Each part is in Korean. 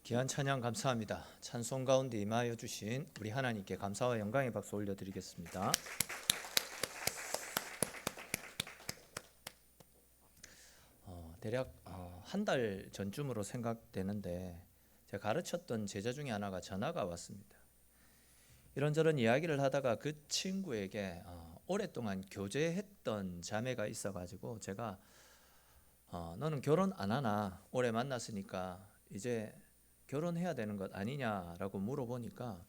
귀한 찬양 감사합니다. 찬송 가운데 임하여 주신 우리 하나님께 감사와 영광의 박수 올려드리겠습니다. 대략 한 달 전쯤으로 생각되는데 제가 가르쳤던 제자 중에 하나가 전화가 왔습니다. 이런저런 이야기를 하다가 그 친구에게 오랫동안 교제했던 자매가 있어가지고 제가 너는 결혼 안 하나? 오래 만났으니까 이제 결혼해야 되는 것 아니냐라고 물어보니까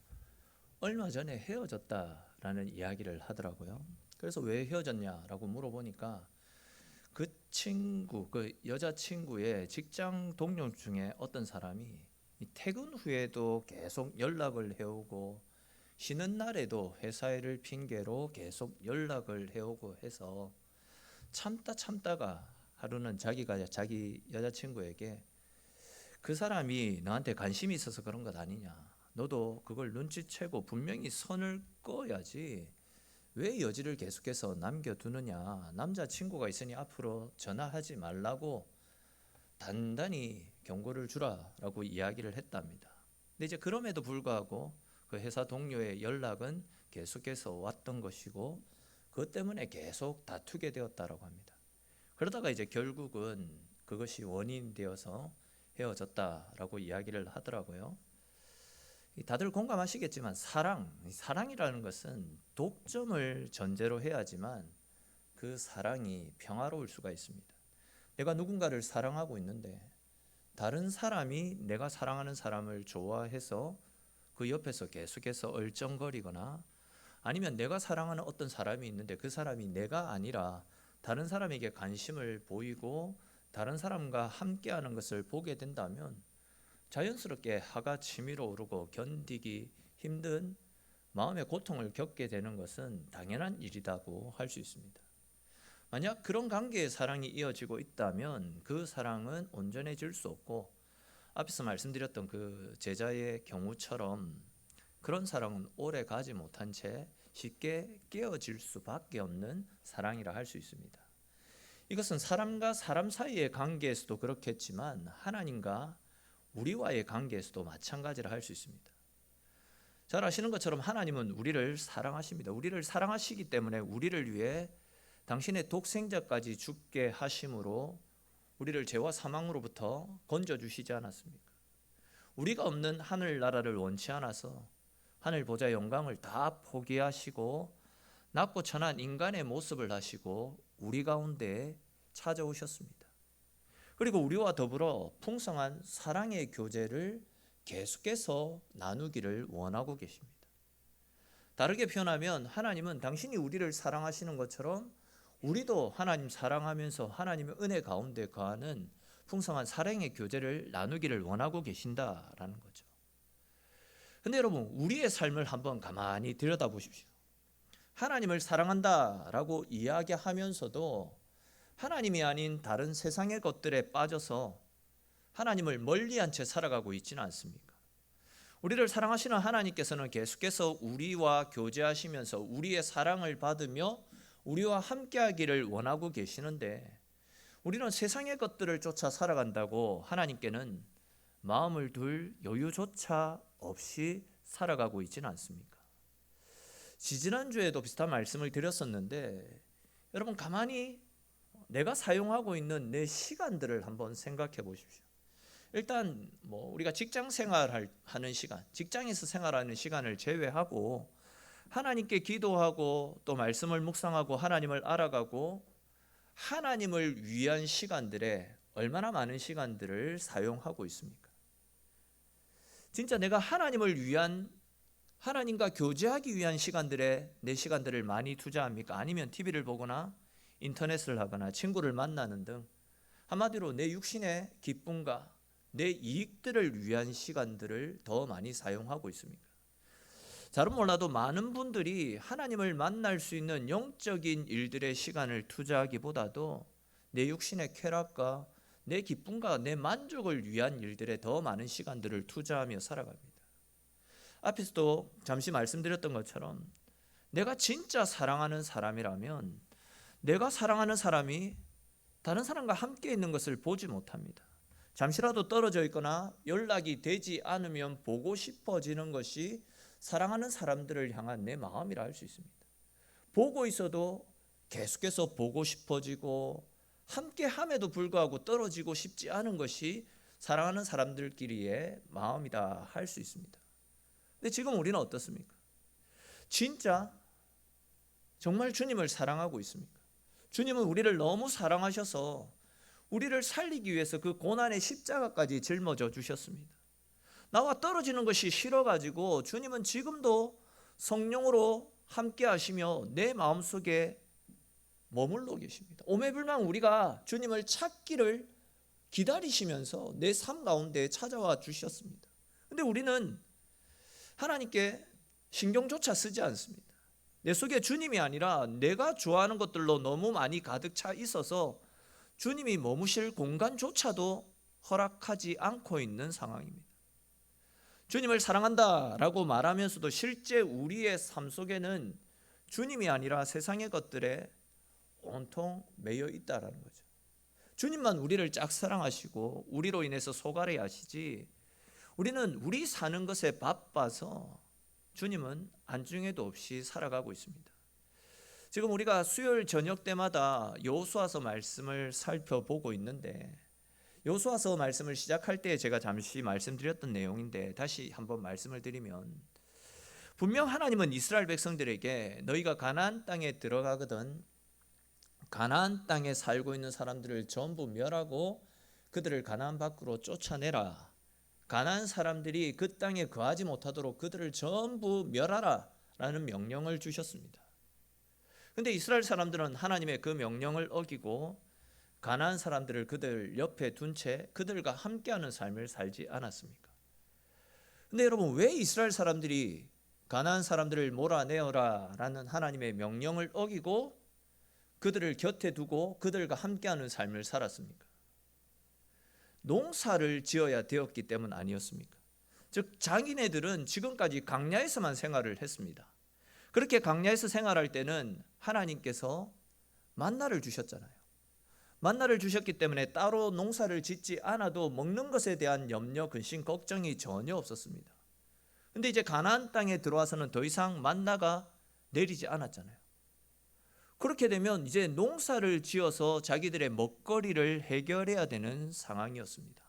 얼마 전에 헤어졌다라는 이야기를 하더라고요. 그래서 왜 헤어졌냐라고 물어보니까 그 친구, 그 여자친구의 직장 동료 중에 어떤 사람이 퇴근 후에도 계속 연락을 해오고 쉬는 날에도 회사 일을 핑계로 계속 연락을 해오고 해서 참다가 하루는 자기가 자기 여자친구에게 그 사람이 너한테 관심이 있어서 그런 것 아니냐, 너도 그걸 눈치채고 분명히 선을 그어야지 왜 여지를 계속해서 남겨두느냐, 남자친구가 있으니 앞으로 전화하지 말라고 단단히 경고를 주라라고 이야기를 했답니다. 근데 이제 그럼에도 불구하고 그 회사 동료의 연락은 계속해서 왔던 것이고 그것 때문에 계속 다투게 되었다라고 합니다. 그러다가 이제 결국은 그것이 원인이 되어서 헤어졌다라고 이야기를 하더라고요. 다들 공감하시겠지만 사랑이라는 것은 독점을 전제로 해야지만 그 사랑이 평화로울 수가 있습니다. 내가 누군가를 사랑하고 있는데 다른 사람이 내가 사랑하는 사람을 좋아해서 그 옆에서 계속해서 얼쩡거리거나 아니면 내가 사랑하는 어떤 사람이 있는데 그 사람이 내가 아니라 다른 사람에게 관심을 보이고 다른 사람과 함께하는 것을 보게 된다면 자연스럽게 화가 치밀어 오르고 견디기 힘든 마음의 고통을 겪게 되는 것은 당연한 일이라고 할 수 있습니다. 만약 그런 관계의 사랑이 이어지고 있다면 그 사랑은 온전해질 수 없고 앞에서 말씀드렸던 그 제자의 경우처럼 그런 사랑은 오래 가지 못한 채 쉽게 깨어질 수밖에 없는 사랑이라 할 수 있습니다. 이것은 사람과 사람 사이의 관계에서도 그렇겠지만 하나님과 우리와의 관계에서도 마찬가지라 할 수 있습니다. 잘 아시는 것처럼 하나님은 우리를 사랑하십니다. 우리를 사랑하시기 때문에 우리를 위해 당신의 독생자까지 죽게 하심으로 우리를 죄와 사망으로부터 건져주시지 않았습니까? 우리가 없는 하늘나라를 원치 않아서 하늘 보좌 영광을 다 포기하시고 낮고 천한 인간의 모습을 하시고 우리 가운데 찾아오셨습니다. 그리고 우리와 더불어 풍성한 사랑의 교제를 계속해서 나누기를 원하고 계십니다. 다르게 표현하면 하나님은 당신이 우리를 사랑하시는 것처럼 우리도 하나님 사랑하면서 하나님의 은혜 가운데 거하는 풍성한 사랑의 교제를 나누기를 원하고 계신다라는 거죠. 근데 여러분, 우리의 삶을 한번 가만히 들여다보십시오. 하나님을 사랑한다라고 이야기하면서도 하나님이 아닌 다른 세상의 것들에 빠져서 하나님을 멀리한 채 살아가고 있지는 않습니까? 우리를 사랑하시는 하나님께서는 계속해서 우리와 교제하시면서 우리의 사랑을 받으며 우리와 함께하기를 원하고 계시는데 우리는 세상의 것들을 쫓아 살아간다고 하나님께는 마음을 둘 여유조차 없이 살아가고 있지는 않습니까? 지지난주에도 비슷한 말씀을 드렸었는데 여러분, 가만히 내가 사용하고 있는 내 시간들을 한번 생각해 보십시오. 일단 우리가 직장 생활하는 시간, 직장에서 생활하는 시간을 제외하고 하나님께 기도하고 또 말씀을 묵상하고 하나님을 알아가고 하나님을 위한 시간들에 얼마나 많은 시간들을 사용하고 있습니까? 진짜 내가 하나님을 위한, 하나님과 교제하기 위한 시간들에 내 시간들을 많이 투자합니까? 아니면 TV를 보거나 인터넷을 하거나 친구를 만나는 등 한마디로 내 육신의 기쁨과 내 이익들을 위한 시간들을 더 많이 사용하고 있습니까? 잘은 몰라도 많은 분들이 하나님을 만날 수 있는 영적인 일들의 시간을 투자하기보다도 내 육신의 쾌락과 내 기쁨과 내 만족을 위한 일들에 더 많은 시간들을 투자하며 살아갑니다. 앞에서도 잠시 말씀드렸던 것처럼 내가 진짜 사랑하는 사람이라면 내가 사랑하는 사람이 다른 사람과 함께 있는 것을 보지 못합니다. 잠시라도 떨어져 있거나 연락이 되지 않으면 보고 싶어지는 것이 사랑하는 사람들을 향한 내 마음이라 할 수 있습니다. 보고 있어도 계속해서 보고 싶어지고 함께 함에도 불구하고 떨어지고 싶지 않은 것이 사랑하는 사람들끼리의 마음이다 할 수 있습니다. 근데 지금 우리는 어떻습니까? 진짜 정말 주님을 사랑하고 있습니까? 주님은 우리를 너무 사랑하셔서 우리를 살리기 위해서 그 고난의 십자가까지 짊어져 주셨습니다. 나와 떨어지는 것이 싫어가지고 주님은 지금도 성령으로 함께 하시며 내 마음속에 머물러 계십니다. 오매불망 우리가 주님을 찾기를 기다리시면서 내 삶 가운데 찾아와 주셨습니다. 근데 우리는 하나님께 신경조차 쓰지 않습니다. 내 속에 주님이 아니라 내가 좋아하는 것들로 너무 많이 가득 차 있어서 주님이 머무실 공간조차도 허락하지 않고 있는 상황입니다. 주님을 사랑한다라고 말하면서도 실제 우리의 삶 속에는 주님이 아니라 세상의 것들에 온통 매여 있다라는 거죠. 주님만 우리를 짝사랑하시고 우리로 인해서 속앓이 하시지, 우리는 우리 사는 것에 바빠서 주님은 안중에도 없이 살아가고 있습니다. 지금 우리가 수요일 저녁 때마다 여호수아서 말씀을 살펴보고 있는데, 여호수아서 말씀을 시작할 때 제가 잠시 말씀드렸던 내용인데 다시 한번 말씀을 드리면, 분명 하나님은 이스라엘 백성들에게 너희가 가나안 땅에 들어가거든 가나안 땅에 살고 있는 사람들을 전부 멸하고 그들을 가나안 밖으로 쫓아내라, 가나안 사람들이 그 땅에 거하지 못하도록 그들을 전부 멸하라 라는 명령을 주셨습니다. 그런데 이스라엘 사람들은 하나님의 그 명령을 어기고 가나안 사람들을 그들 옆에 둔 채 그들과 함께하는 삶을 살지 않았습니까? 근데 여러분, 왜 이스라엘 사람들이 가나안 사람들을 몰아내어라 라는 하나님의 명령을 어기고 그들을 곁에 두고 그들과 함께하는 삶을 살았습니까? 농사를 지어야 되었기 때문 아니었습니까? 즉 자기네들은 지금까지 광야에서만 생활을 했습니다. 그렇게 광야에서 생활할 때는 하나님께서 만나를 주셨잖아요. 만나를 주셨기 때문에 따로 농사를 짓지 않아도 먹는 것에 대한 염려, 근심, 걱정이 전혀 없었습니다. 근데 이제 가나안 땅에 들어와서는 더 이상 만나가 내리지 않았잖아요. 그렇게 되면 이제 농사를 지어서 자기들의 먹거리를 해결해야 되는 상황이었습니다.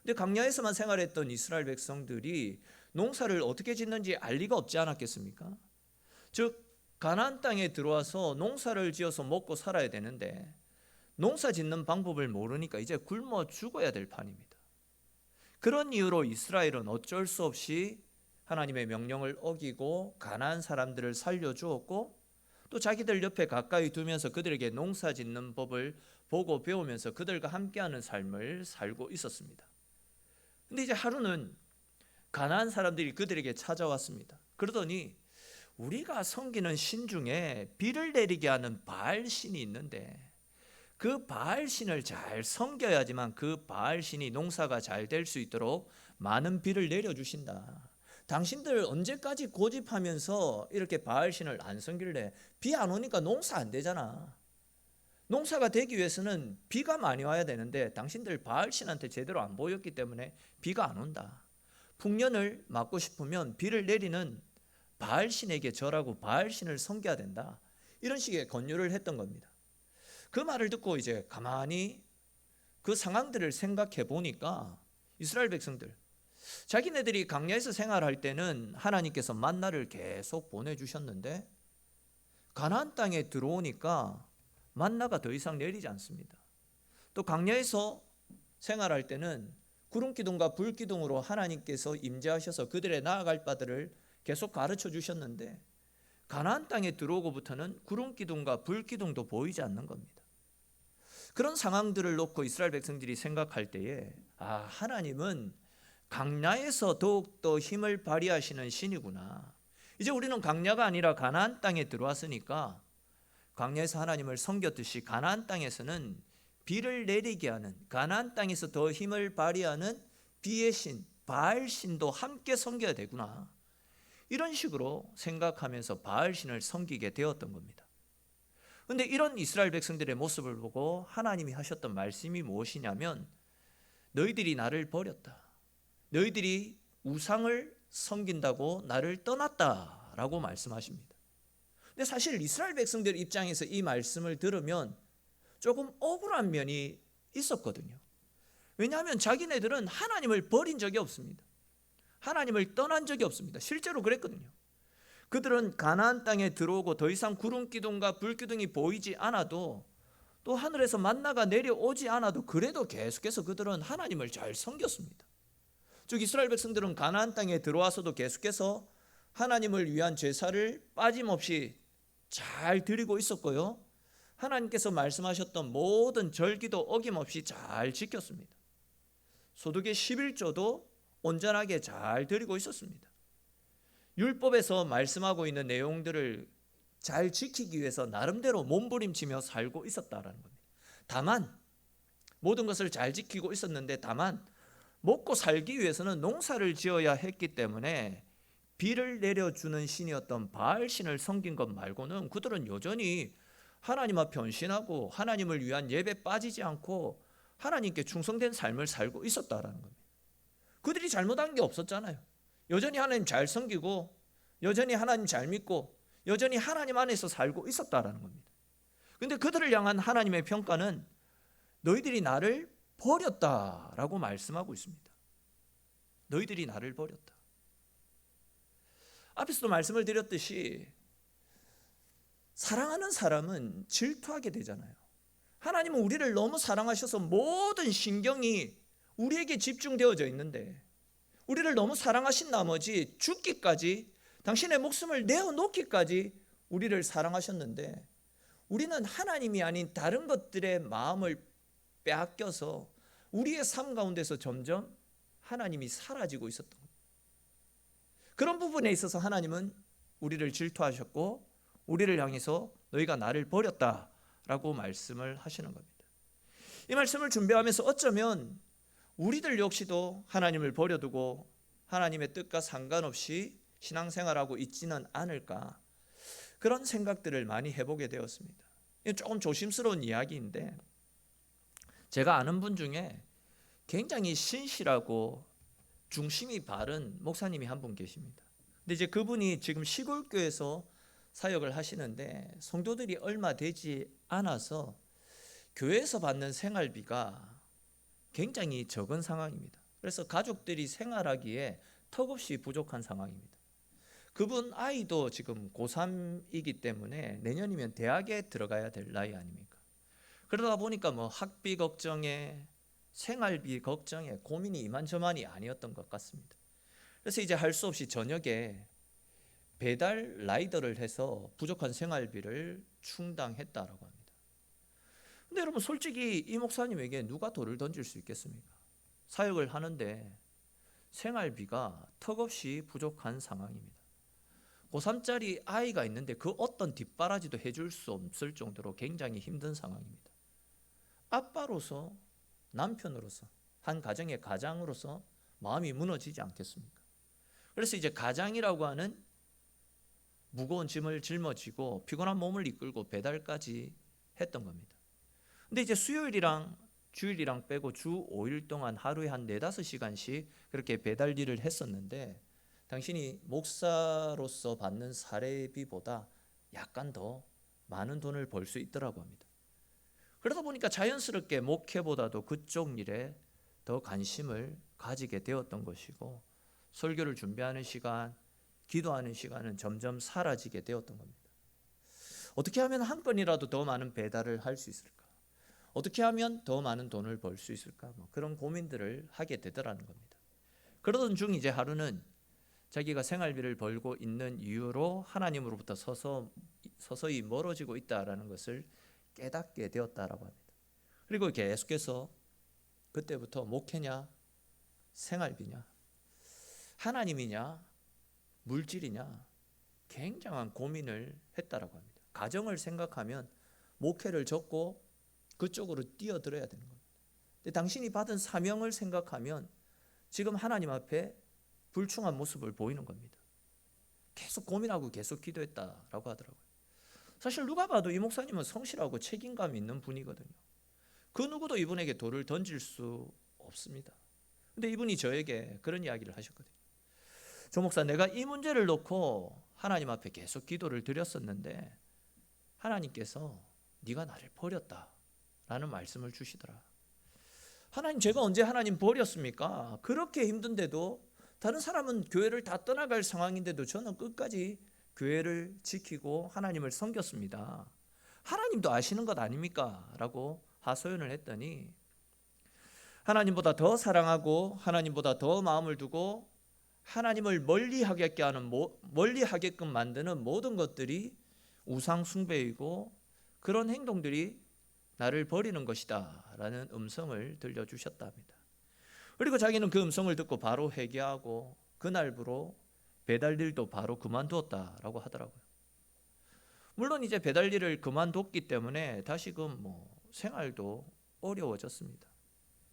근데 광야에서만 생활했던 이스라엘 백성들이 농사를 어떻게 짓는지 알 리가 없지 않았겠습니까? 즉 가나안 땅에 들어와서 농사를 지어서 먹고 살아야 되는데 농사 짓는 방법을 모르니까 이제 굶어 죽어야 될 판입니다. 그런 이유로 이스라엘은 어쩔 수 없이 하나님의 명령을 어기고 가나안 사람들을 살려주었고, 또 자기들 옆에 가까이 두면서 그들에게 농사 짓는 법을 보고 배우면서 그들과 함께하는 삶을 살고 있었습니다. 근데 이제 하루는 가나안 사람들이 그들에게 찾아왔습니다. 그러더니 우리가 섬기는 신 중에 비를 내리게 하는 바알 신이 있는데 그 바알 신을 잘 섬겨야지만 그 바알 신이 농사가 잘 될 수 있도록 많은 비를 내려주신다. 당신들 언제까지 고집하면서 이렇게 바알 신을 안 섬길래? 비 안 오니까 농사 안 되잖아. 농사가 되기 위해서는 비가 많이 와야 되는데 당신들 바알 신한테 제대로 안 보였기 때문에 비가 안 온다. 풍년을 막고 싶으면 비를 내리는 바알 신에게 절하고 바알 신을 섬겨야 된다. 이런 식의 권유를 했던 겁니다. 그 말을 듣고 이제 가만히 그 상황들을 생각해 보니까 이스라엘 백성들, 자기네들이 광야에서 생활할 때는 하나님께서 만나를 계속 보내주셨는데 가나안 땅에 들어오니까 만나가 더 이상 내리지 않습니다. 또 광야에서 생활할 때는 구름기둥과 불기둥으로 하나님께서 임재하셔서 그들의 나아갈 바들을 계속 가르쳐 주셨는데 가나안 땅에 들어오고부터는 구름기둥과 불기둥도 보이지 않는 겁니다. 그런 상황들을 놓고 이스라엘 백성들이 생각할 때에 하나님은 광야에서 더욱더 힘을 발휘하시는 신이구나. 이제 우리는 광야가 아니라 가나안 땅에 들어왔으니까 광야에서 하나님을 섬겼듯이 가나안 땅에서는 비를 내리게 하는, 가나안 땅에서 더 힘을 발휘하는 비의 신, 바알 신도 함께 섬겨야 되구나. 이런 식으로 생각하면서 바알 신을 섬기게 되었던 겁니다. 그런데 이런 이스라엘 백성들의 모습을 보고 하나님이 하셨던 말씀이 무엇이냐면, 너희들이 나를 버렸다. 너희들이 우상을 섬긴다고 나를 떠났다라고 말씀하십니다. 근데 사실 이스라엘 백성들 입장에서 이 말씀을 들으면 조금 억울한 면이 있었거든요. 왜냐하면 자기네들은 하나님을 버린 적이 없습니다. 하나님을 떠난 적이 없습니다. 실제로 그랬거든요. 그들은 가나안 땅에 들어오고 더 이상 구름 기둥과 불 기둥이 보이지 않아도, 또 하늘에서 만나가 내려오지 않아도 그래도 계속해서 그들은 하나님을 잘 섬겼습니다. 즉 이스라엘 백성들은 가나안 땅에 들어와서도 계속해서 하나님을 위한 제사를 빠짐없이 잘 드리고 있었고요, 하나님께서 말씀하셨던 모든 절기도 어김없이 잘 지켰습니다. 소득의 11조도 온전하게 잘 드리고 있었습니다. 율법에서 말씀하고 있는 내용들을 잘 지키기 위해서 나름대로 몸부림치며 살고 있었다라는 겁니다. 다만 모든 것을 잘 지키고 있었는데, 다만 먹고 살기 위해서는 농사를 지어야 했기 때문에 비를 내려주는 신이었던 바알 신을 섬긴 것 말고는 그들은 여전히 하나님 앞에 헌신하고 하나님을 위한 예배에 빠지지 않고 하나님께 충성된 삶을 살고 있었다라는 겁니다. 그들이 잘못한 게 없었잖아요. 여전히 하나님 잘 섬기고 여전히 하나님 잘 믿고 여전히 하나님 안에서 살고 있었다라는 겁니다. 그런데 그들을 향한 하나님의 평가는 너희들이 나를 버렸다라고 말씀하고 있습니다. 너희들이 나를 버렸다. 앞에서도 말씀을 드렸듯이 사랑하는 사람은 질투하게 되잖아요. 하나님은 우리를 너무 사랑하셔서 모든 신경이 우리에게 집중되어져 있는데, 우리를 너무 사랑하신 나머지 죽기까지, 당신의 목숨을 내어놓기까지 우리를 사랑하셨는데, 우리는 하나님이 아닌 다른 것들의 마음을 빼앗겨서 우리의 삶 가운데서 점점 하나님이 사라지고 있었던 겁니다. 그런 부분에 있어서 하나님은 우리를 질투하셨고 우리를 향해서 너희가 나를 버렸다라고 말씀을 하시는 겁니다. 이 말씀을 준비하면서 어쩌면 우리들 역시도 하나님을 버려두고 하나님의 뜻과 상관없이 신앙생활하고 있지는 않을까, 그런 생각들을 많이 해보게 되었습니다. 이건 조금 조심스러운 이야기인데, 제가 아는 분 중에 굉장히 신실하고 중심이 바른 목사님이 한 분 계십니다. 근데 이제 그분이 지금 시골교회에서 사역을 하시는데 성도들이 얼마 되지 않아서 교회에서 받는 생활비가 굉장히 적은 상황입니다. 그래서 가족들이 생활하기에 턱없이 부족한 상황입니다. 그분 아이도 지금 고3이기 때문에 내년이면 대학에 들어가야 될 나이 아닙니까? 그러다 보니까 뭐 학비 걱정에 생활비 걱정에 고민이 이만저만이 아니었던 것 같습니다. 그래서 이제 할 수 없이 저녁에 배달 라이더를 해서 부족한 생활비를 충당했다라고 합니다. 근데 여러분, 솔직히 이 목사님에게 누가 돌을 던질 수 있겠습니까? 사역을 하는데 생활비가 턱없이 부족한 상황입니다. 고3짜리 아이가 있는데 그 어떤 뒷바라지도 해줄 수 없을 정도로 굉장히 힘든 상황입니다. 아빠로서, 남편으로서, 한 가정의 가장으로서 마음이 무너지지 않겠습니까? 그래서 이제 가장이라고 하는 무거운 짐을 짊어지고 피곤한 몸을 이끌고 배달까지 했던 겁니다. 근데 이제 수요일이랑 주일이랑 빼고 주 5일 동안 하루에 한 4-5시간씩 그렇게 배달 일을 했었는데, 당신이 목사로서 받는 사례비보다 약간 더 많은 돈을 벌 수 있더라고 합니다. 그러다 보니까 자연스럽게 목회보다도 그쪽 일에 더 관심을 가지게 되었던 것이고, 설교를 준비하는 시간, 기도하는 시간은 점점 사라지게 되었던 겁니다. 어떻게 하면 한 건이라도 더 많은 배달을 할 수 있을까? 어떻게 하면 더 많은 돈을 벌 수 있을까? 그런 고민들을 하게 되더라는 겁니다. 그러던 중 이제 하루는 자기가 생활비를 벌고 있는 이유로 하나님으로부터 서서히 멀어지고 있다라는 것을 깨닫게 되었다라고 합니다. 그리고 계속해서 그때부터 목회냐, 생활비냐, 하나님이냐, 물질이냐, 굉장한 고민을 했다라고 합니다. 가정을 생각하면 목회를 접고 그쪽으로 뛰어들어야 되는 겁니다. 근데 당신이 받은 사명을 생각하면 지금 하나님 앞에 불충한 모습을 보이는 겁니다. 계속 고민하고 계속 기도했다라고 하더라고요. 사실 누가 봐도 이 목사님은 성실하고 책임감 있는 분이거든요. 그 누구도 이분에게 돌을 던질 수 없습니다. 근데 이분이 저에게 그런 이야기를 하셨거든요. 조 목사, 내가 이 문제를 놓고 하나님 앞에 계속 기도를 드렸었는데 하나님께서 네가 나를 버렸다 라는 말씀을 주시더라. 하나님, 제가 언제 하나님 버렸습니까? 그렇게 힘든데도, 다른 사람은 교회를 다 떠나갈 상황인데도 저는 끝까지 교회를 지키고 하나님을 섬겼습니다. 하나님도 아시는 것 아닙니까? 라고 하소연을 했더니, 하나님보다 더 사랑하고 하나님보다 더 마음을 두고 하나님을 멀리하게끔 만드는 모든 것들이 우상 숭배이고 그런 행동들이 나를 버리는 것이다 라는 음성을 들려주셨다 합니다. 그리고 자기는 그 음성을 듣고 바로 회개하고 그날부로 배달일도 바로 그만두었다라고 하더라고요. 물론 이제 배달일을 그만뒀기 때문에 다시금 생활도 어려워졌습니다.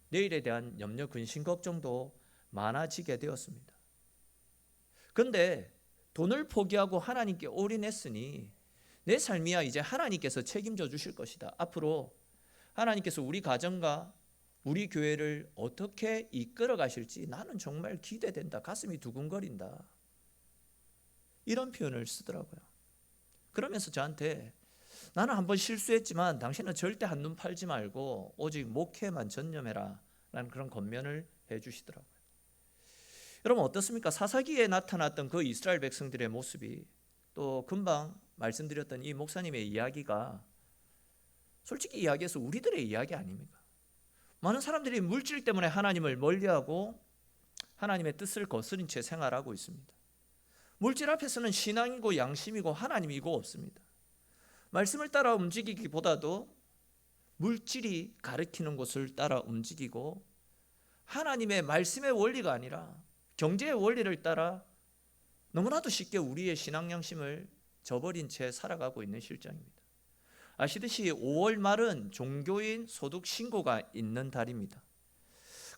내일에 대한 염려, 근심, 걱정도 많아지게 되었습니다. 그런데 돈을 포기하고 하나님께 올인했으니 내 삶이야 이제 하나님께서 책임져 주실 것이다. 앞으로 하나님께서 우리 가정과 우리 교회를 어떻게 이끌어 가실지 나는 정말 기대된다. 가슴이 두근거린다. 이런 표현을 쓰더라고요. 그러면서 저한테, 나는 한번 실수했지만 당신은 절대 한눈 팔지 말고 오직 목회만 전념해라 라는 그런 권면을 해주시더라고요. 여러분 어떻습니까? 사사기에 나타났던 그 이스라엘 백성들의 모습이, 또 금방 말씀드렸던 이 목사님의 이야기가 솔직히 이야기해서 우리들의 이야기 아닙니까? 많은 사람들이 물질 때문에 하나님을 멀리하고 하나님의 뜻을 거스린 채 생활하고 있습니다. 물질 앞에서는 신앙이고 양심이고 하나님이고 없습니다. 말씀을 따라 움직이기보다도 물질이 가리키는 것을 따라 움직이고 하나님의 말씀의 원리가 아니라 경제의 원리를 따라 너무나도 쉽게 우리의 신앙 양심을 저버린 채 살아가고 있는 실정입니다. 아시듯이 5월 말은 종교인 소득 신고가 있는 달입니다.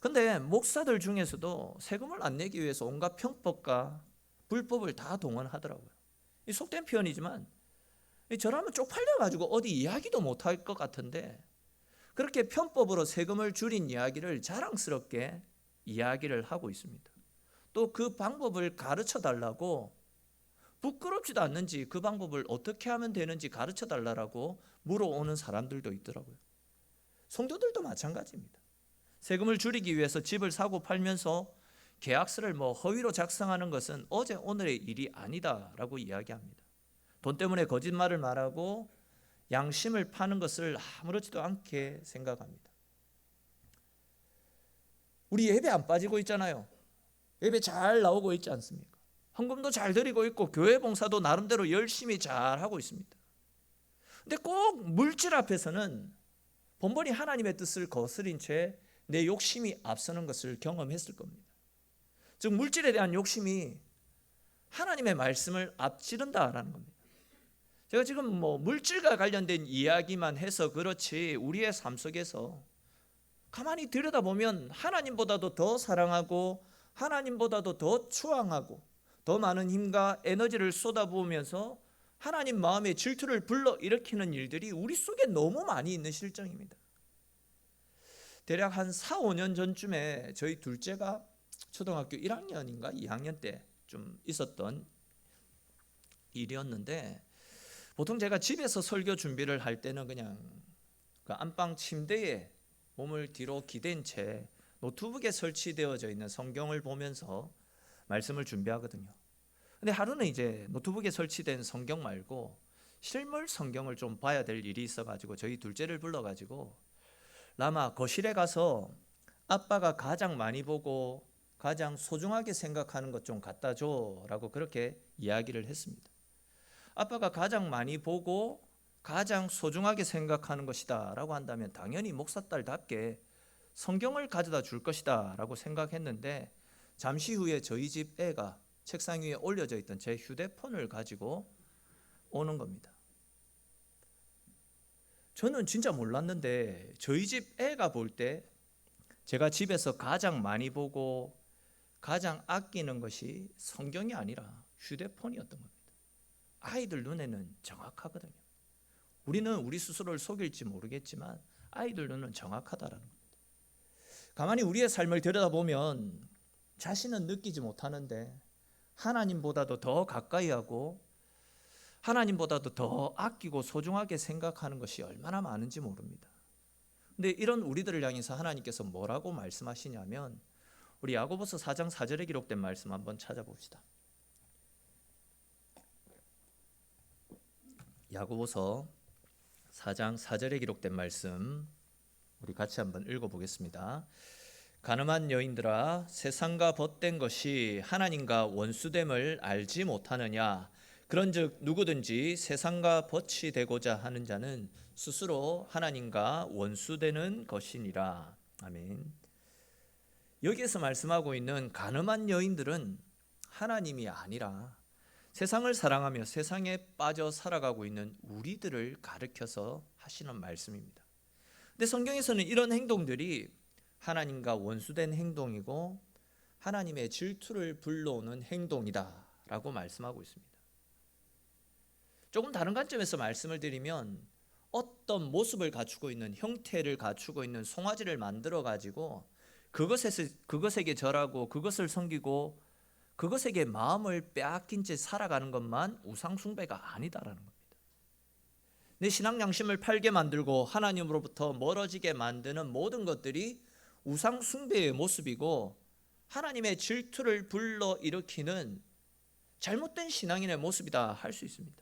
그런데 목사들 중에서도 세금을 안 내기 위해서 온갖 편법과 불법을 다 동원하더라고요. 이 속된 표현이지만 저라면 쪽팔려가지고 어디 이야기도 못할 것 같은데, 그렇게 편법으로 세금을 줄인 이야기를 자랑스럽게 이야기를 하고 있습니다. 또 그 방법을 가르쳐 달라고, 부끄럽지도 않는지 그 방법을 어떻게 하면 되는지 가르쳐 달라고 물어오는 사람들도 있더라고요. 성도들도 마찬가지입니다. 세금을 줄이기 위해서 집을 사고 팔면서 계약서를 허위로 작성하는 것은 어제 오늘의 일이 아니다라고 이야기합니다. 돈 때문에 거짓말을 말하고 양심을 파는 것을 아무렇지도 않게 생각합니다. 우리 예배 안 빠지고 있잖아요. 예배 잘 나오고 있지 않습니까? 헌금도 잘 드리고 있고 교회 봉사도 나름대로 열심히 잘 하고 있습니다. 근데 꼭 물질 앞에서는 번번이 하나님의 뜻을 거스린 채 내 욕심이 앞서는 것을 경험했을 겁니다. 즉 물질에 대한 욕심이 하나님의 말씀을 앞지른다라는 겁니다. 제가 지금 물질과 관련된 이야기만 해서 그렇지, 우리의 삶 속에서 가만히 들여다보면 하나님보다도 더 사랑하고 하나님보다도 더 추앙하고 더 많은 힘과 에너지를 쏟아부으면서 하나님 마음의 질투를 불러일으키는 일들이 우리 속에 너무 많이 있는 실정입니다. 대략 한 4, 5년 전쯤에 저희 둘째가 초등학교 1학년인가 2학년 때 좀 있었던 일이었는데, 보통 제가 집에서 설교 준비를 할 때는 그냥 그 안방 침대에 몸을 뒤로 기댄 채 노트북에 설치되어져 있는 성경을 보면서 말씀을 준비하거든요. 근데 하루는 이제 노트북에 설치된 성경 말고 실물 성경을 좀 봐야 될 일이 있어가지고 저희 둘째를 불러가지고, 라마 거실에 가서 아빠가 가장 많이 보고 가장 소중하게 생각하는 것 좀 갖다 줘 라고 그렇게 이야기를 했습니다. 아빠가 가장 많이 보고 가장 소중하게 생각하는 것이다 라고 한다면 당연히 목사딸답게 성경을 가져다 줄 것이다 라고 생각했는데, 잠시 후에 저희 집 애가 책상 위에 올려져 있던 제 휴대폰을 가지고 오는 겁니다. 저는 진짜 몰랐는데 저희 집 애가 볼 때 제가 집에서 가장 많이 보고 가장 아끼는 것이 성경이 아니라 휴대폰이었던 겁니다. 아이들 눈에는 정확하거든요. 우리는 우리 스스로를 속일지 모르겠지만 아이들 눈은 정확하다라는 겁니다. 가만히 우리의 삶을 들여다보면 자신은 느끼지 못하는데 하나님보다도 더 가까이 하고 하나님보다도 더 아끼고 소중하게 생각하는 것이 얼마나 많은지 모릅니다. 근데 이런 우리들을 향해서 하나님께서 뭐라고 말씀하시냐면 우리 야고보서 4장 4절에 기록된 말씀 한번 찾아봅시다. 야고보서 4장 4절에 기록된 말씀 우리 같이 한번 읽어보겠습니다. 가늠한 여인들아, 세상과 벗된 것이 하나님과 원수됨을 알지 못하느냐? 그런즉 누구든지 세상과 벗이 되고자 하는 자는 스스로 하나님과 원수되는 것이니라. 아멘. 여기에서 말씀하고 있는 가늠한 여인들은 하나님이 아니라 세상을 사랑하며 세상에 빠져 살아가고 있는 우리들을 가르쳐서 하시는 말씀입니다. 근데 성경에서는 이런 행동들이 하나님과 원수된 행동이고 하나님의 질투를 불러오는 행동이다 라고 말씀하고 있습니다. 조금 다른 관점에서 말씀을 드리면 어떤 모습을 갖추고 있는 형태를 갖추고 있는 송아지를 만들어 가지고 그것에게 절하고 그것을 섬기고 그것에게 마음을 빼앗긴 채 살아가는 것만 우상숭배가 아니다라는 겁니다. 내 신앙 양심을 팔게 만들고 하나님으로부터 멀어지게 만드는 모든 것들이 우상숭배의 모습이고 하나님의 질투를 불러일으키는 잘못된 신앙인의 모습이다 할 수 있습니다.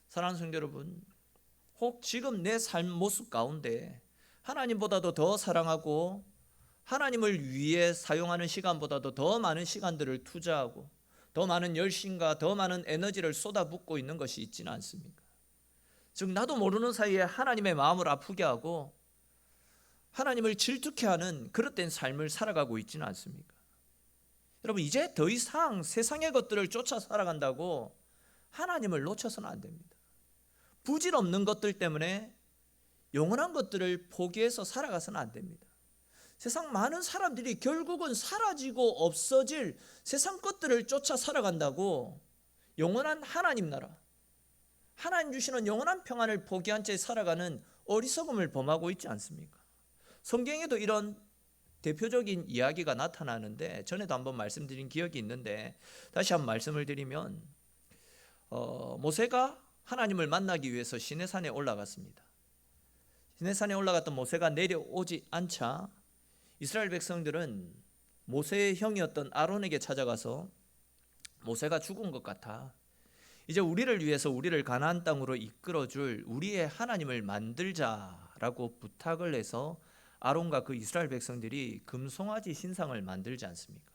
사랑하는 성도 여러분, 혹 지금 내 삶 모습 가운데 하나님보다도 더 사랑하고 하나님을 위해 사용하는 시간보다도 더 많은 시간들을 투자하고 더 많은 열심과 더 많은 에너지를 쏟아붓고 있는 것이 있지는 않습니까? 즉 나도 모르는 사이에 하나님의 마음을 아프게 하고 하나님을 질투케 하는 그릇된 삶을 살아가고 있지는 않습니까? 여러분, 이제 더 이상 세상의 것들을 쫓아 살아간다고 하나님을 놓쳐서는 안 됩니다. 부질없는 것들 때문에 영원한 것들을 포기해서 살아가서는 안 됩니다. 세상 많은 사람들이 결국은 사라지고 없어질 세상 것들을 쫓아 살아간다고 영원한 하나님 나라, 하나님 주시는 영원한 평안을 포기한 채 살아가는 어리석음을 범하고 있지 않습니까? 성경에도 이런 대표적인 이야기가 나타나는데 전에도 한번 말씀드린 기억이 있는데 다시 한번 말씀을 드리면 모세가 하나님을 만나기 위해서 시내산에 올라갔습니다. 시내산에 올라갔던 모세가 내려오지 않자 이스라엘 백성들은 모세의 형이었던 아론에게 찾아가서 모세가 죽은 것 같아. 이제 우리를 위해서 우리를 가나안 땅으로 이끌어줄 우리의 하나님을 만들자라고 부탁을 해서 아론과 그 이스라엘 백성들이 금송아지 신상을 만들지 않습니까?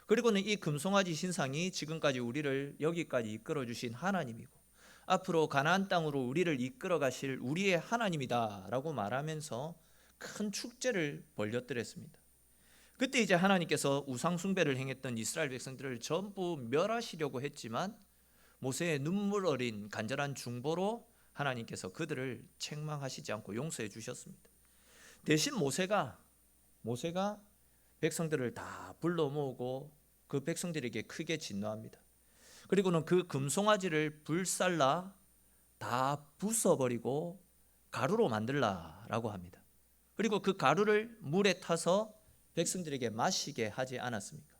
그리고는 이 금송아지 신상이 지금까지 우리를 여기까지 이끌어주신 하나님이고 앞으로 가나안 땅으로 우리를 이끌어 가실 우리의 하나님이다라고 말하면서 큰 축제를 벌였더랬습니다. 그때 이제 하나님께서 우상 숭배를 행했던 이스라엘 백성들을 전부 멸하시려고 했지만 모세의 눈물 어린 간절한 중보로 하나님께서 그들을 책망하시지 않고 용서해 주셨습니다. 대신 모세가 백성들을 다 불러 모으고 그 백성들에게 크게 진노합니다. 그리고는 그 금송아지를 불살라 다 부숴버리고 가루로 만들라라고 합니다. 그리고 그 가루를 물에 타서 백성들에게 마시게 하지 않았습니까?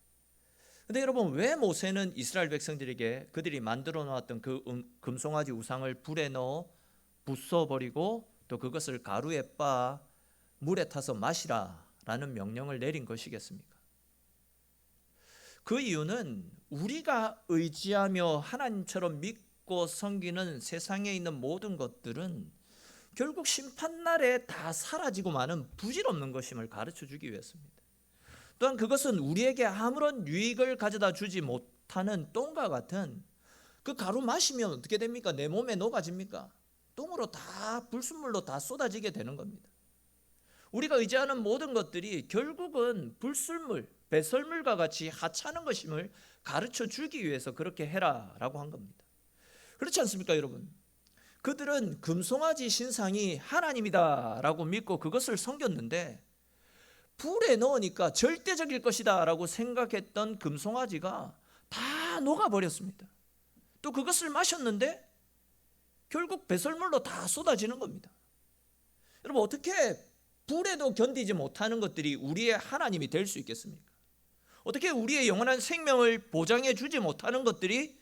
근데 여러분, 왜 모세는 이스라엘 백성들에게 그들이 만들어 놓았던 그 금송아지 우상을 불에 넣어 부숴버리고 또 그것을 가루에 빻아 물에 타서 마시라라는 명령을 내린 것이겠습니까? 그 이유는 우리가 의지하며 하나님처럼 믿고 섬기는 세상에 있는 모든 것들은 결국 심판날에 다 사라지고 마는 부질없는 것임을 가르쳐 주기 위해서입니다. 또한 그것은 우리에게 아무런 유익을 가져다 주지 못하는 똥과 같은 그 가루 마시면 어떻게 됩니까? 내 몸에 녹아집니까? 똥으로 다 불순물로 다 쏟아지게 되는 겁니다. 우리가 의지하는 모든 것들이 결국은 불순물, 배설물과 같이 하찮은 것임을 가르쳐 주기 위해서 그렇게 해라라고 한 겁니다. 그렇지 않습니까, 여러분? 그들은 금송아지 신상이 하나님이다라고 믿고 그것을 섬겼는데 불에 넣으니까 절대적일 것이다 라고 생각했던 금송아지가 다 녹아버렸습니다. 또 그것을 마셨는데 결국 배설물로 다 쏟아지는 겁니다. 여러분, 어떻게 불에도 견디지 못하는 것들이 우리의 하나님이 될 수 있겠습니까? 어떻게 우리의 영원한 생명을 보장해 주지 못하는 것들이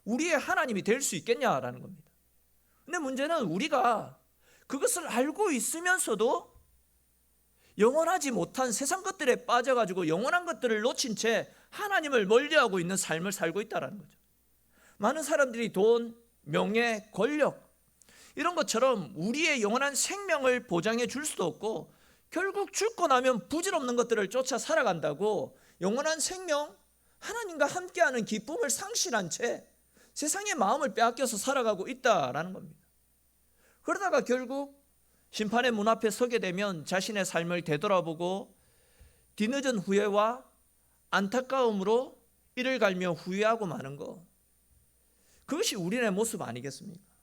우리의 하나님이 될 수 있겠냐라는 겁니다. 근데 문제는 우리가 그것을 알고 있으면서도 영원하지 못한 세상 것들에 빠져가지고 영원한 것들을 놓친 채 하나님을 멀리하고 있는 삶을 살고 있다는 거죠. 많은 사람들이 돈, 명예, 권력 이런 것처럼 우리의 영원한 생명을 보장해 줄 수도 없고 결국 죽고 나면 부질없는 것들을 쫓아 살아간다고 영원한 생명, 하나님과 함께하는 기쁨을 상실한 채 세상의 마음을 빼앗겨서 살아가고 있다라는 겁니다. 그러다가 결국 심판의 문 앞에 서게 되면 자신의 삶을 되돌아보고 뒤늦은 후회와 안타까움으로 이를 갈며 후회하고 마는 것, 그것이 우리의 모습 아니겠습니까?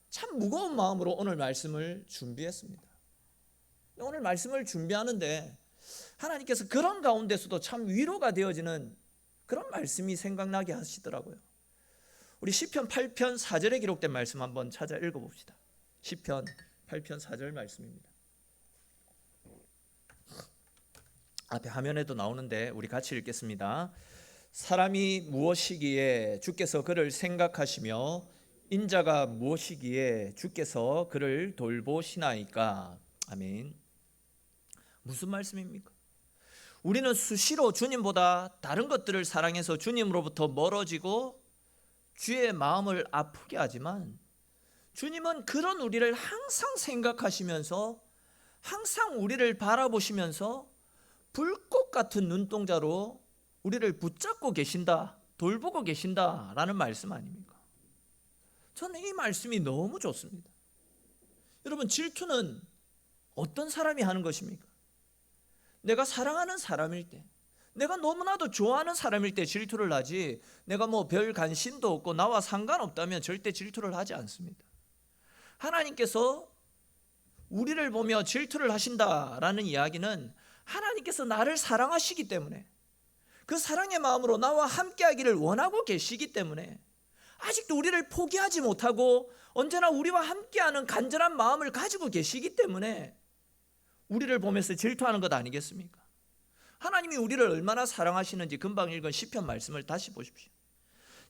참 무거운 마음으로 오늘 말씀을 준비했습니다. 오늘 말씀을 준비하는데 하나님께서 그런 가운데서도 참 위로가 되어지는 그런 말씀이 생각나게 하시더라고요. 우리 시편 8편 4절에 기록된 말씀 한번 찾아 읽어봅시다. 시편 8편 4절 말씀입니다. 앞에 화면에도 나오는데 우리 같이 읽겠습니다. 사람이 무엇이기에 주께서 그를 생각하시며 인자가 무엇이기에 주께서 그를 돌보시나이까. 아멘. 무슨 말씀입니까? 우리는 수시로 주님보다 다른 것들을 사랑해서 주님으로부터 멀어지고 주의 마음을 아프게 하지만 주님은 그런 우리를 항상 생각하시면서 항상 우리를 바라보시면서 불꽃 같은 눈동자로 우리를 붙잡고 계신다, 돌보고 계신다라는 말씀 아닙니까? 저는 이 말씀이 너무 좋습니다. 여러분, 질투는 어떤 사람이 하는 것입니까? 내가 사랑하는 사람일 때, 내가 너무나도 좋아하는 사람일 때 질투를 하지, 내가 뭐 별 관심도 없고 나와 상관없다면 절대 질투를 하지 않습니다. 하나님께서 우리를 보며 질투를 하신다라는 이야기는 하나님께서 나를 사랑하시기 때문에, 그 사랑의 마음으로 나와 함께하기를 원하고 계시기 때문에 아직도 우리를 포기하지 못하고 언제나 우리와 함께하는 간절한 마음을 가지고 계시기 때문에 우리를 보면서 질투하는 것 아니겠습니까? 하나님이 우리를 얼마나 사랑하시는지 금방 읽은 시편 말씀을 다시 보십시오.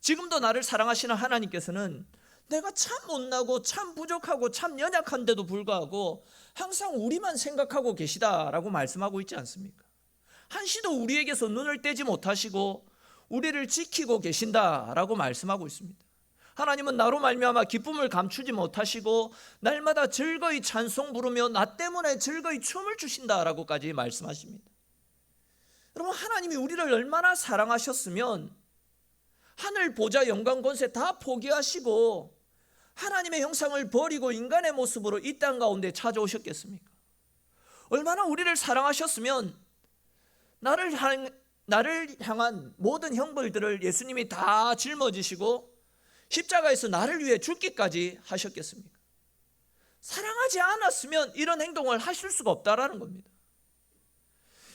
지금도 나를 사랑하시는 하나님께서는 내가 참 못나고 참 부족하고 참 연약한데도 불구하고 항상 우리만 생각하고 계시다라고 말씀하고 있지 않습니까? 한시도 우리에게서 눈을 떼지 못하시고 우리를 지키고 계신다라고 말씀하고 있습니다. 하나님은 나로 말미암아 기쁨을 감추지 못하시고 날마다 즐거이 찬송 부르며 나 때문에 즐거이 춤을 추신다라고까지 말씀하십니다. 여러분, 하나님이 우리를 얼마나 사랑하셨으면 하늘 보좌 영광 권세 다 포기하시고 하나님의 형상을 버리고 인간의 모습으로 이 땅 가운데 찾아오셨겠습니까? 얼마나 우리를 사랑하셨으면 나를 향한 모든 형벌들을 예수님이 다 짊어지시고 십자가에서 나를 위해 죽기까지 하셨겠습니까? 사랑하지 않았으면 이런 행동을 하실 수가 없다라는 겁니다.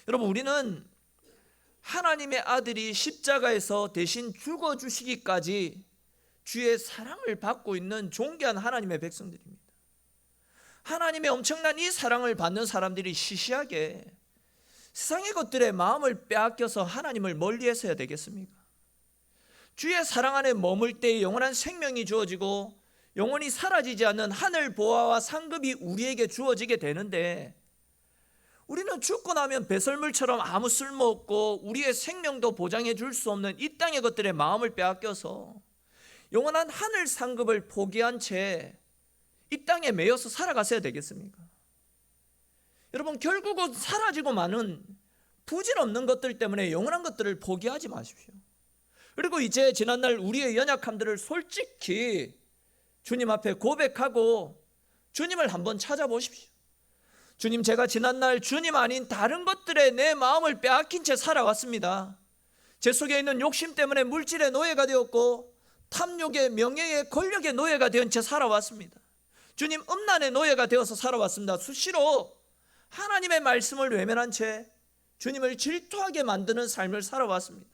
여러분, 우리는 하나님의 아들이 십자가에서 대신 죽어주시기까지 주의 사랑을 받고 있는 존귀한 하나님의 백성들입니다. 하나님의 엄청난 이 사랑을 받는 사람들이 시시하게 세상의 것들에 마음을 빼앗겨서 하나님을 멀리해서야 되겠습니까? 주의 사랑 안에 머물 때 영원한 생명이 주어지고 영원히 사라지지 않는 하늘 보화와 상급이 우리에게 주어지게 되는데, 우리는 죽고 나면 배설물처럼 아무 쓸모없고 우리의 생명도 보장해 줄 수 없는 이 땅의 것들에 마음을 빼앗겨서 영원한 하늘 상급을 포기한 채 이 땅에 매여서 살아가셔야 되겠습니까? 여러분, 결국은 사라지고 마는 부질없는 것들 때문에 영원한 것들을 포기하지 마십시오. 그리고 이제 지난날 우리의 연약함들을 솔직히 주님 앞에 고백하고 주님을 한번 찾아보십시오. 주님, 제가 지난날 주님 아닌 다른 것들에 내 마음을 빼앗긴 채 살아왔습니다. 제 속에 있는 욕심 때문에 물질의 노예가 되었고 탐욕의, 명예의, 권력의 노예가 된 채 살아왔습니다. 주님, 음란의 노예가 되어서 살아왔습니다. 수시로 하나님의 말씀을 외면한 채 주님을 질투하게 만드는 삶을 살아왔습니다.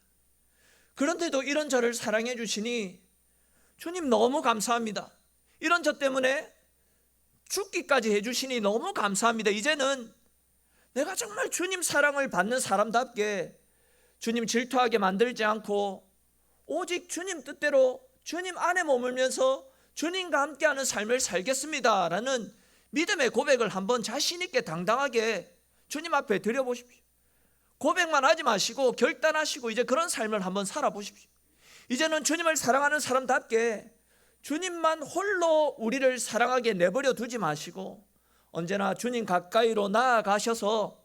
그런데도 이런 저를 사랑해 주시니 주님 너무 감사합니다. 이런 저 때문에 죽기까지 해주시니 너무 감사합니다. 이제는 내가 정말 주님 사랑을 받는 사람답게 주님 질투하게 만들지 않고 오직 주님 뜻대로 주님 안에 머물면서 주님과 함께하는 삶을 살겠습니다 라는 믿음의 고백을 한번 자신 있게 당당하게 주님 앞에 드려보십시오. 고백만 하지 마시고 결단하시고 이제 그런 삶을 한번 살아보십시오. 이제는 주님을 사랑하는 사람답게 주님만 홀로 우리를 사랑하게 내버려 두지 마시고 언제나 주님 가까이로 나아가셔서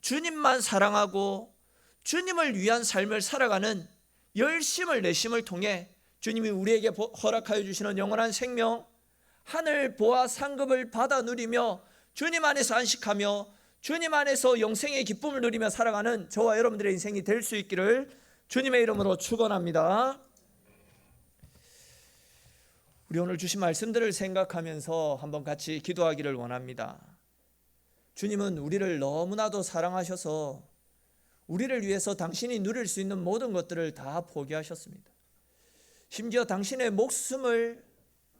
주님만 사랑하고 주님을 위한 삶을 살아가는 열심을 내심을 통해 주님이 우리에게 허락하여 주시는 영원한 생명, 하늘 보아 상급을 받아 누리며 주님 안에서 안식하며 주님 안에서 영생의 기쁨을 누리며 살아가는 저와 여러분들의 인생이 될 수 있기를 주님의 이름으로 축원합니다. 우리 오늘 주신 말씀들을 생각하면서 한번 같이 기도하기를 원합니다. 주님은 우리를 너무나도 사랑하셔서 우리를 위해서 당신이 누릴 수 있는 모든 것들을 다 포기하셨습니다. 심지어 당신의 목숨을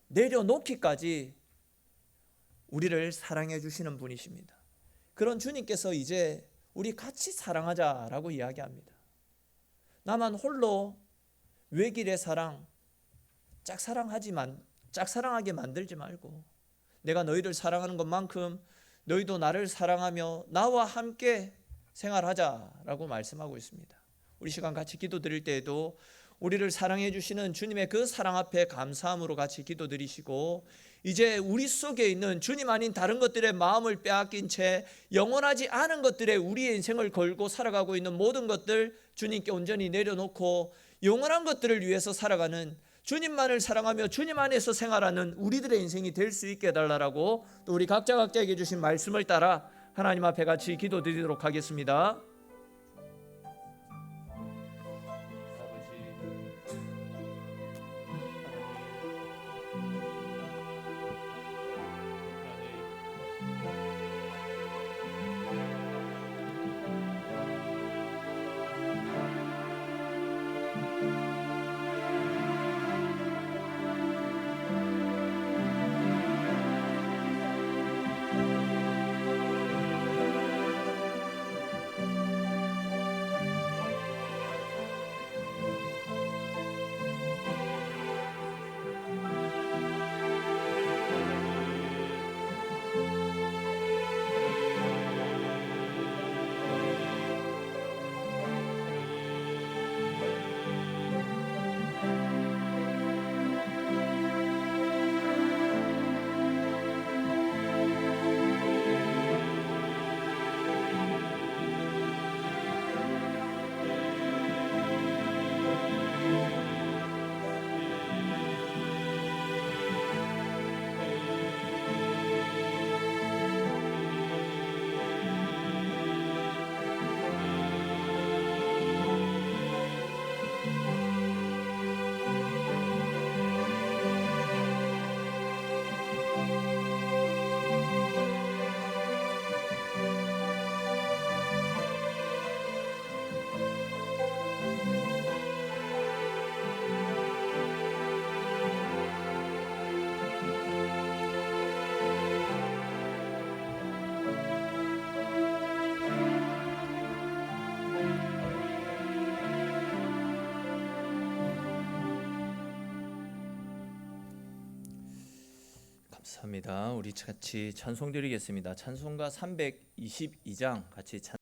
내려놓기까지 우리를 사랑해 주시는 분이십니다. 그런 주님께서 이제 우리 같이 사랑하자라고 이야기합니다. 나만 홀로 외길의 사랑, 짝사랑하게 만들지 말고 내가 너희를 사랑하는 것만큼 너희도 나를 사랑하며 나와 함께 생활하자라고 말씀하고 있습니다. 우리 시간 같이 기도드릴 때에도 우리를 사랑해 주시는 주님의 그 사랑 앞에 감사함으로 같이 기도드리시고 이제 우리 속에 있는 주님 아닌 다른 것들의 마음을 빼앗긴 채 영원하지 않은 것들에 우리의 인생을 걸고 살아가고 있는 모든 것들 주님께 온전히 내려놓고 영원한 것들을 위해서 살아가는 주님만을 사랑하며 주님 안에서 생활하는 우리들의 인생이 될 수 있게 해달라고 또 우리 각자에게 주신 말씀을 따라 하나님 앞에 같이 기도드리도록 하겠습니다. 감사합니다. 우리 같이 찬송 드리겠습니다. 찬송가 322장 같이